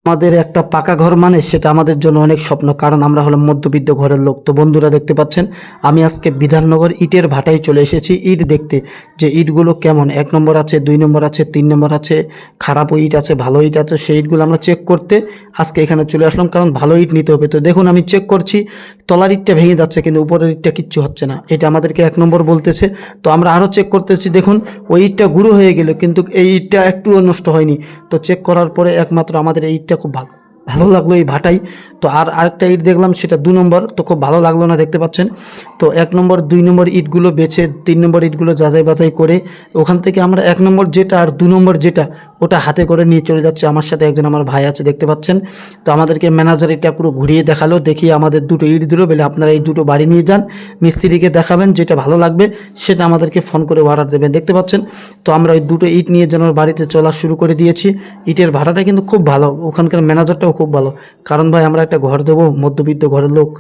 আমাদের একটা পাকা ঘর মানে সেটা আমাদের জন্য অনেক স্বপ্ন, কারণ আমরা হলাম মধ্যবিত্ত ঘরের লোক। তো বন্ধুরা দেখতে পাচ্ছেন আমি আজকে বিধাননগর ইটের ভাটায় চলে এসেছি ইট দেখতে, যে ইটগুলো কেমন, 1 নম্বর আছে, 2 নম্বর আছে, 3 নম্বর আছে, খারাপও ইট আছে, ভালো ইট আছে, সেই ইটগুলো আমরা চেক করতে আজকে এখানে চলে আসলাম, কারণ ভালো ইট নিতে হবে। তো দেখুন আমি চেক করছি, তলার ইটটা ভেঙে যাচ্ছে কিন্তু উপরের ইটটা কিচ্ছু হচ্ছে না, এটা আমাদেরকে 1 নম্বর বলতেছে। তো আমরা আরও চেক করতেছি, দেখুন ওই ইটটা গুঁড়ো হয়ে গেল কিন্তু এই ইটটা একটুও নষ্ট হয়নি। তো চেক করার পরে একমাত্র আমাদের এই ইটটা খুব ভালো ভালো লাগলো এই ভাটাই। তো আরেকটা ইট দেখলাম, সেটা 2 নম্বর, তো খুব ভালো লাগলো না, দেখতে পাচ্ছেন। তো 1 নম্বর 2 নম্বর ইটগুলো বেছে 3 নম্বর ইটগুলো যাচাই বাছাই করে ওখান থেকে আমরা 1 নম্বর যেটা আর 2 নম্বর যেটা ওটা হাতে করে নিয়ে চলে যাচ্ছে। আমার সাথে একজন আমার ভাই আছে, দেখতে পাচ্ছেন। তো আমাদেরকে ম্যানেজার এটা পুরো ঘুরিয়ে দেখালো, দেখিয়ে আমাদের দুটো ইট দিল, বলে আপনারা এই দুটো বাড়ি নিয়ে যান, মিস্ত্রিকে দেখাবেন, যেটা ভালো লাগবে সেটা আমাদেরকে ফোন করে অর্ডার দেবেন, দেখতে পাচ্ছেন। তো আমরা ওই দুটো ইট নিয়ে যেন বাড়িতে চলা শুরু করে দিয়েছি। ইটের ভাড়াটা কিন্তু খুব ভালো, ওখানকার ম্যানেজারটাও খুব ভালো, কারণ ভাই আমরা একটা ঘর দেবো, মধ্যবিত্ত ঘরের লোক।